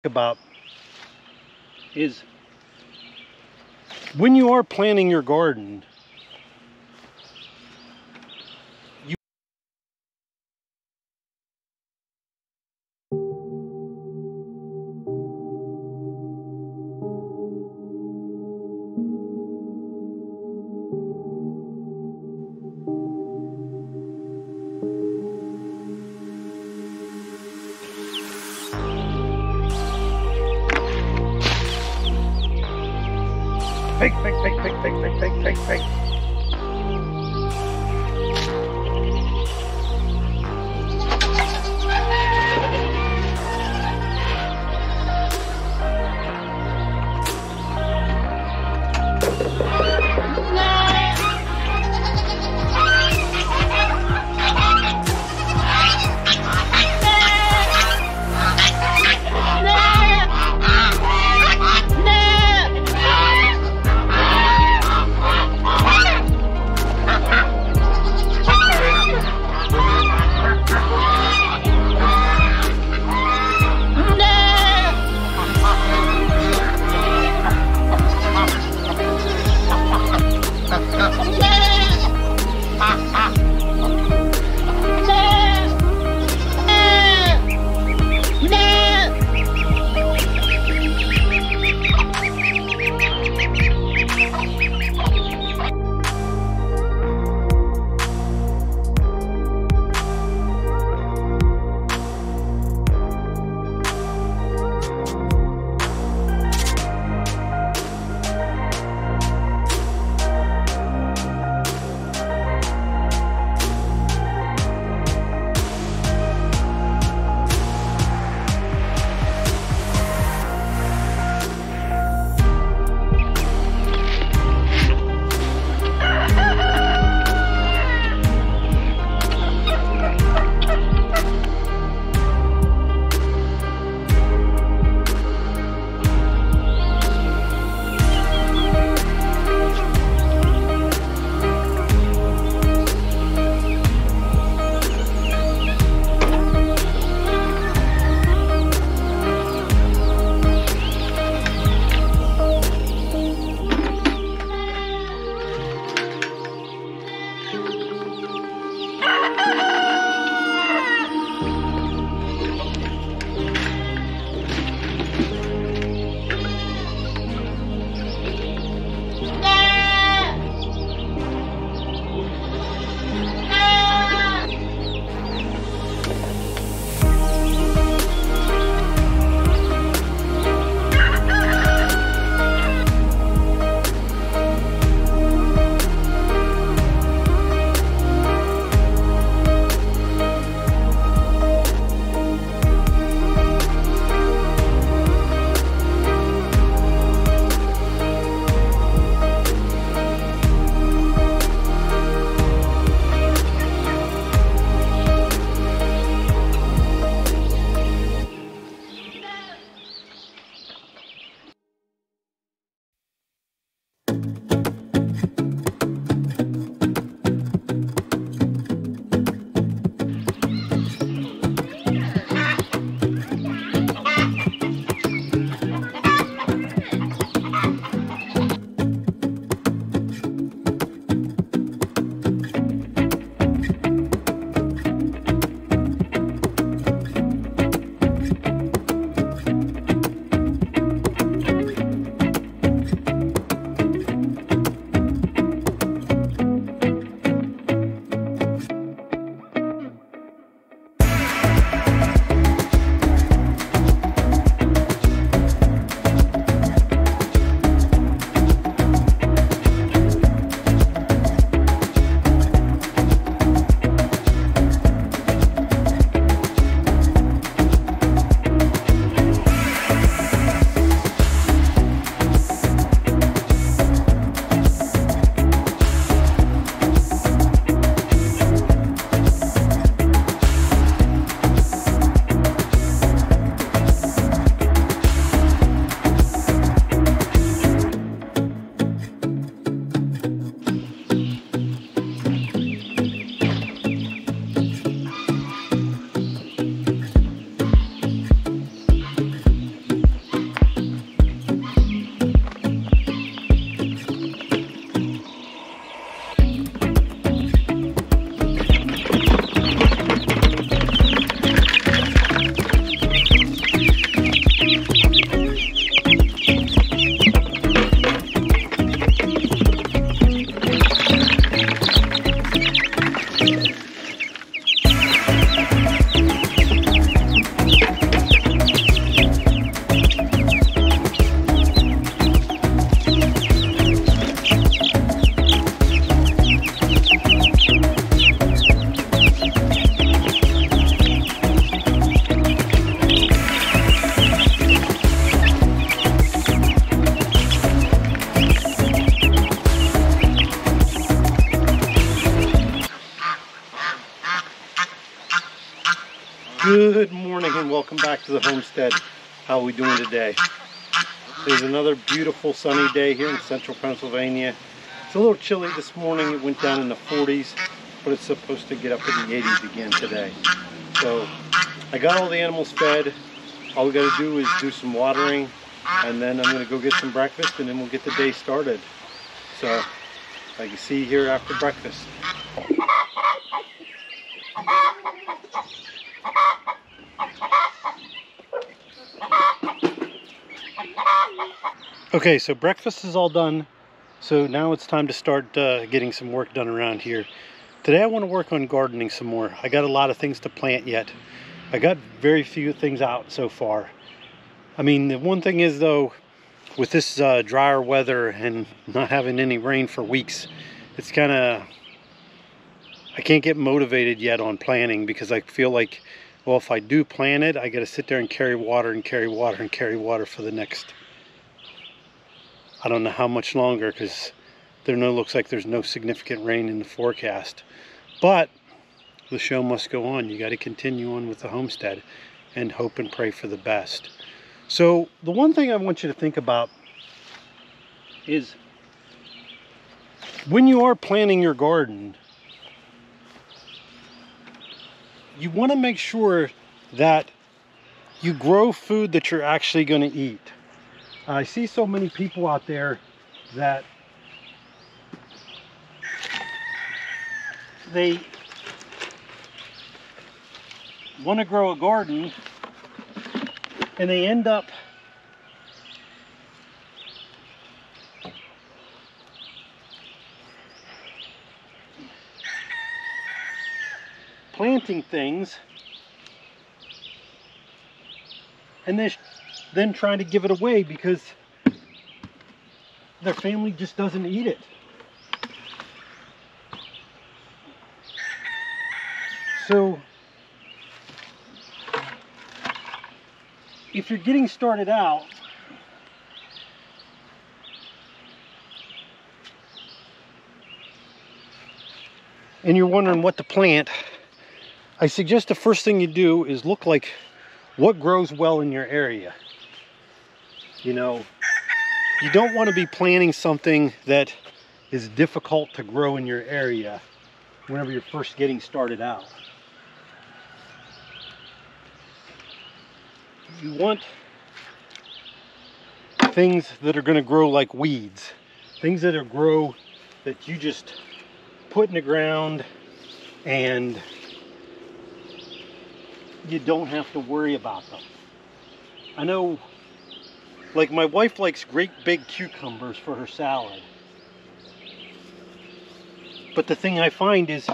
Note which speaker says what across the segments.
Speaker 1: about is when you are planting your garden, fake. morning and welcome back to the homestead. How are we doing today? There's another beautiful sunny day here in central Pennsylvania. It's a little chilly this morning. It went down in the 40s, but it's supposed to get up in the 80s again today. So I got all the animals fed. All we got to do is do some watering, and then I'm going to go get some breakfast, and then we'll get the day started. So like you see here after breakfast. Okay, so breakfast is all done. So now it's time to start getting some work done around here. Today I want to work on gardening some more. I got a lot of things to plant yet. I got very few things out so far. I mean, the one thing is though, with this drier weather and not having any rain for weeks, it's kind of, I can't get motivated yet on planting because I feel like, well, if I do plant it, I got to sit there and carry water and carry water and carry water for the next, I don't know how much longer, because looks like there's no significant rain in the forecast. But the show must go on. You got to continue on with the homestead and hope and pray for the best. So the one thing I want you to think about is when you are planting your garden, you want to make sure that you grow food that you're actually going to eat. I see so many people out there that they want to grow a garden and they end up planting things and then trying to give it away because their family just doesn't eat it. So if you're getting started out, and you're wondering what to plant, I suggest the first thing you do is look like what grows well in your area. You know, you don't want to be planting something that is difficult to grow in your area whenever you're first getting started out. You want things that are going to grow like weeds, things that grow that you just put in the ground and you don't have to worry about them. I know, like, my wife likes great big cucumbers for her salad. But the thing I find is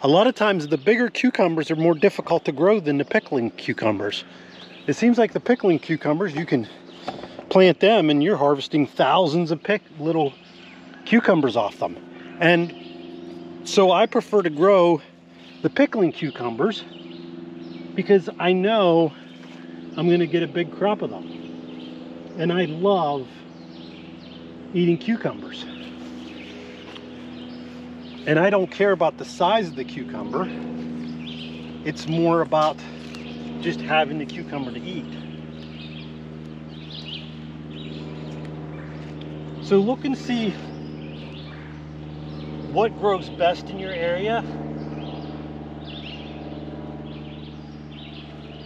Speaker 1: a lot of times the bigger cucumbers are more difficult to grow than the pickling cucumbers. It seems like the pickling cucumbers, you can plant them and you're harvesting thousands of little cucumbers off them. And so I prefer to grow the pickling cucumbers because I know I'm going to get a big crop of them. And I love eating cucumbers. And I don't care about the size of the cucumber. It's more about just having the cucumber to eat. So look and see what grows best in your area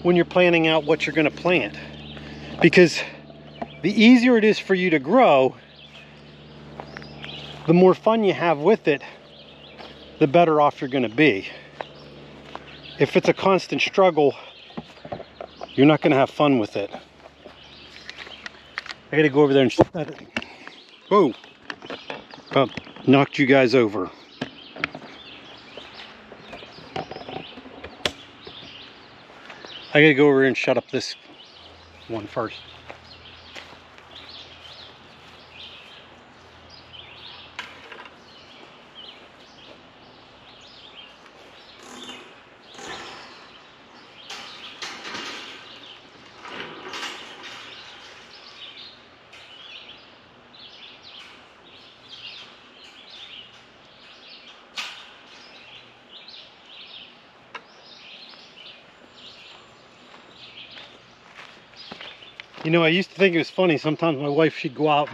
Speaker 1: when you're planning out what you're going to plant. Because the easier it is for you to grow, the more fun you have with it, the better off you're going to be. If it's a constant struggle, you're not going to have fun with it. I got to go over there and whoa, about knocked you guys over. I got to go over here and shut up this one first. You know, I used to think it was funny. Sometimes my wife, she'd go out,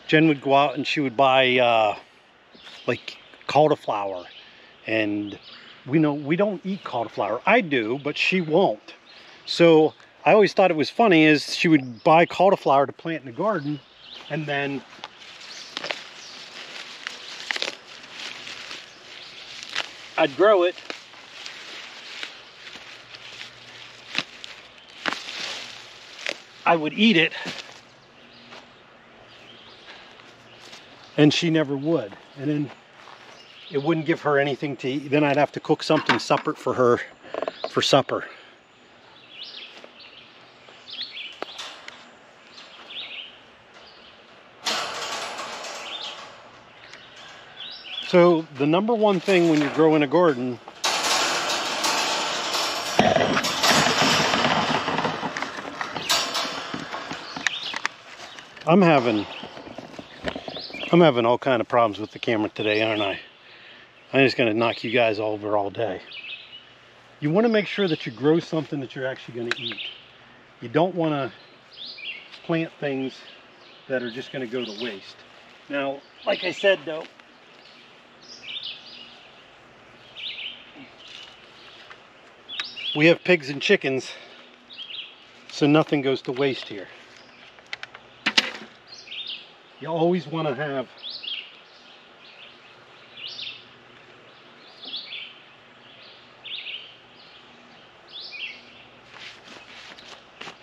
Speaker 1: Jen would go out and she would buy like cauliflower. And we don't eat cauliflower. I do, but she won't. So I always thought it was funny is she would buy cauliflower to plant in the garden, and then I'd grow it. I would eat it, and she never would. And then it wouldn't give her anything to eat. Then I'd have to cook something separate for her for supper. So the number one thing when you're growing a garden I'm having all kind of problems with the camera today, aren't I? I'm just gonna knock you guys over all day. You want to make sure that you grow something that you're actually going to eat. You don't want to plant things that are just going to go to waste. Now, like I said though, we have pigs and chickens, so nothing goes to waste here. You always want to have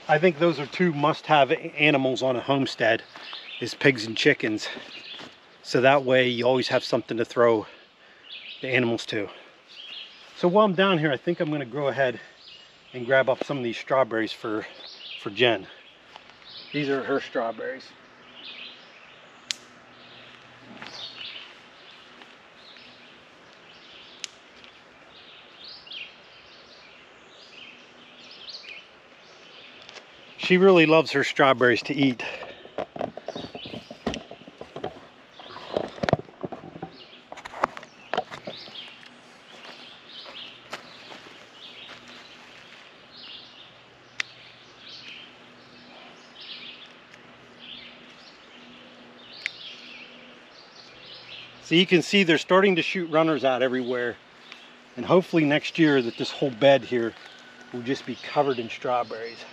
Speaker 1: I think those are two must-have animals on a homestead, is pigs and chickens. So that way you always have something to throw the animals to. So while I'm down here, I think I'm going to go ahead and grab up some of these strawberries for Jen. These are her strawberries. She really loves her strawberries to eat. So you can see they're starting to shoot runners out everywhere. And hopefully next year that this whole bed here will just be covered in strawberries.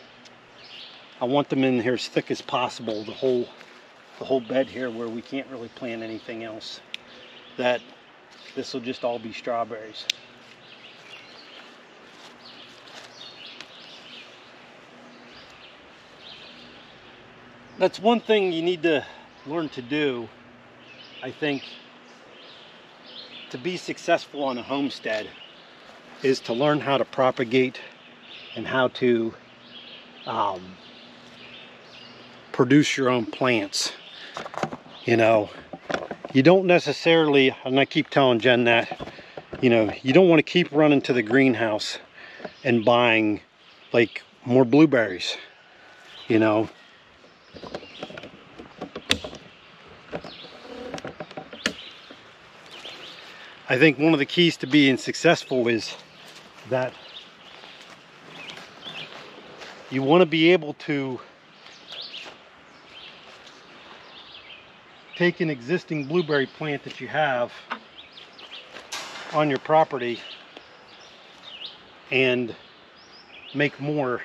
Speaker 1: I want them in here as thick as possible, the whole bed here where we can't really plant anything else. That this will just all be strawberries. That's one thing you need to learn to do, I think, to be successful on a homestead, is to learn how to propagate and how to produce your own plants. You know, you don't necessarily, and I keep telling Jen that, you know, you don't want to keep running to the greenhouse and buying like more blueberries, you know. I think one of the keys to being successful is that you want to be able to take an existing blueberry plant that you have on your property and make more.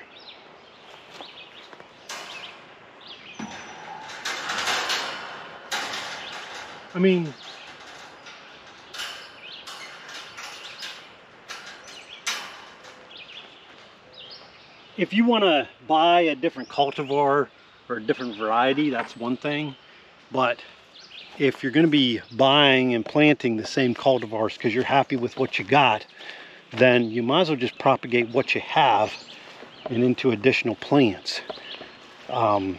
Speaker 1: I mean, if you want to buy a different cultivar or a different variety, that's one thing. But if you're going to be buying and planting the same cultivars because you're happy with what you got, then you might as well just propagate what you have and into additional plants. You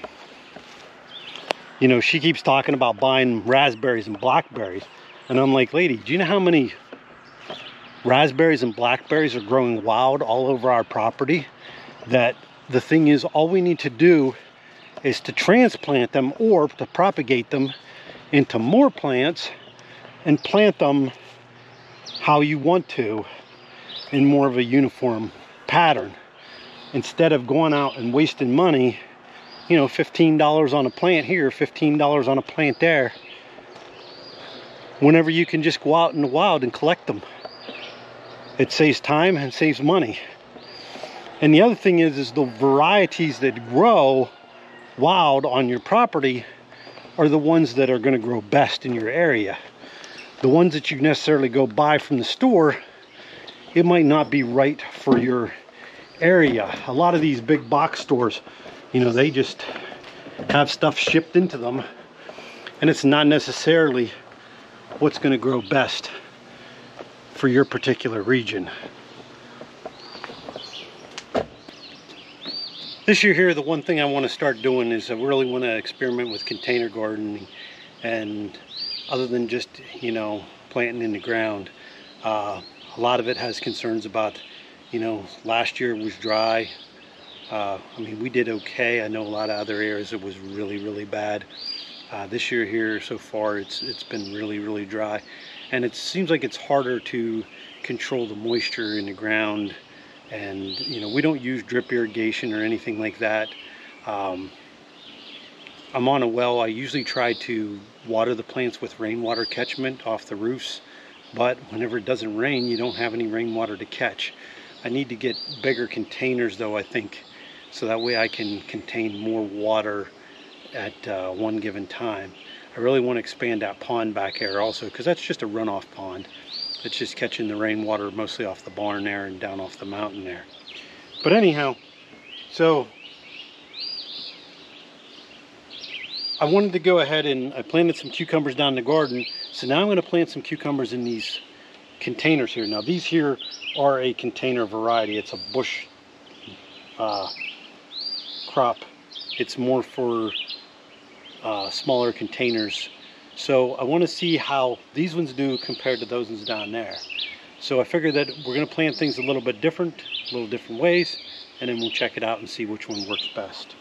Speaker 1: know, she keeps talking about buying raspberries and blackberries, and I'm like, lady, do you know how many raspberries and blackberries are growing wild all over our property? That the thing is, all we need to do is to transplant them or to propagate them into more plants and plant them how you want to in more of a uniform pattern, instead of going out and wasting money you know, $15 on a plant here, $15 on a plant there, whenever you can just go out in the wild and collect them. It saves time and saves money. And the other thing is the varieties that grow wild on your property are the ones that are going to grow best in your area. The ones that you necessarily go buy from the store, it might not be right for your area. A lot of these big box stores, you know, they just have stuff shipped into them, and it's not necessarily what's going to grow best for your particular region. This year here, the one thing I want to start doing is I really want to experiment with container gardening, and other than just, you know, planting in the ground. A lot of it has concerns about, you know, last year was dry. I mean, we did okay. I know a lot of other areas it was really, really bad. This year here so far it's been really, really dry, and it seems like it's harder to control the moisture in the ground. And you know, we don't use drip irrigation or anything like that. I'm on a well. I usually try to water the plants with rainwater catchment off the roofs, but whenever it doesn't rain, you don't have any rainwater to catch. I need to get bigger containers though, I think, so that way I can contain more water at one given time. I really want to expand that pond back there also, because that's just a runoff pond. It's just catching the rainwater mostly off the barn there and down off the mountain there. But anyhow, so I wanted to go ahead and I planted some cucumbers down in the garden. So now I'm going to plant some cucumbers in these containers here. Now these here are a container variety. It's a bush crop. It's more for smaller containers. So I want to see how these ones do compared to those ones down there. So I figured that we're going to plant things a little bit different, a little different ways, and then we'll check it out and see which one works best.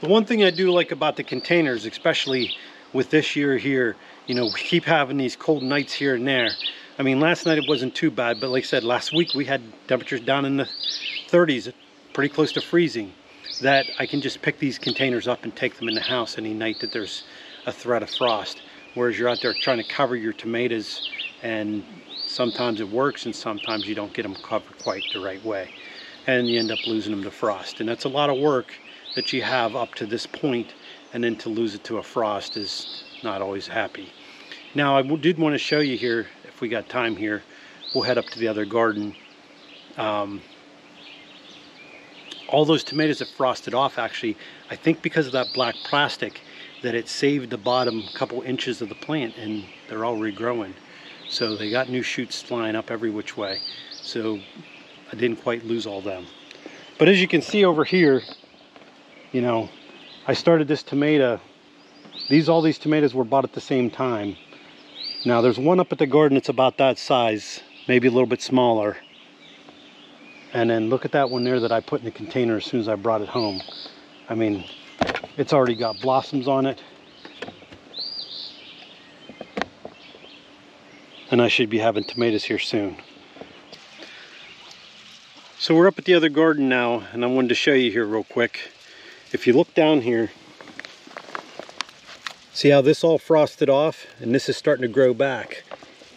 Speaker 1: The one thing I do like about the containers, especially with this year here, you know, we keep having these cold nights here and there. I mean, last night it wasn't too bad, but like I said, last week we had temperatures down in the 30s, pretty close to freezing, that I can just pick these containers up and take them in the house any night that there's a threat of frost. Whereas you're out there trying to cover your tomatoes, and sometimes it works and sometimes you don't get them covered quite the right way, and you end up losing them to frost. And that's a lot of work that you have up to this point, and then to lose it to a frost is not always happy. Now I did want to show you here, if we got time here, we'll head up to the other garden. All those tomatoes that frosted off, actually, I think because of that black plastic, that it saved the bottom couple inches of the plant, and they're all regrowing. So they got new shoots flying up every which way. So I didn't quite lose all them. But as you can see over here, you know, I started this tomato. All these tomatoes were bought at the same time. Now there's one up at the garden that's about that size, maybe a little bit smaller. And then look at that one there that I put in the container as soon as I brought it home. I mean, it's already got blossoms on it. And I should be having tomatoes here soon. So we're up at the other garden now, and I wanted to show you here real quick. If you look down here, see how this all frosted off, and this is starting to grow back.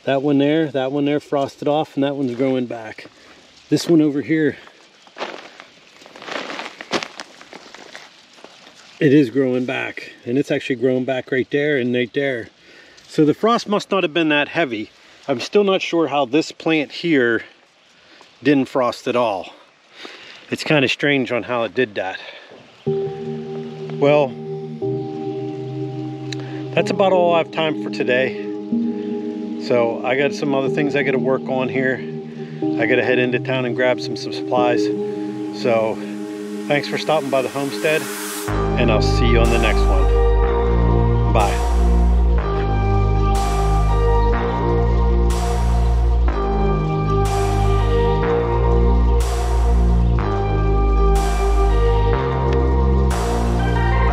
Speaker 1: That one there frosted off, and that one's growing back. This one over here, it is growing back, and it's actually growing back right there and right there. So the frost must not have been that heavy. I'm still not sure how this plant here didn't frost at all. It's kind of strange on how it did that. Well, that's about all I have time for today. So I got some other things I got to work on here. I got to head into town and grab some supplies. So thanks for stopping by the homestead, and I'll see you on the next one.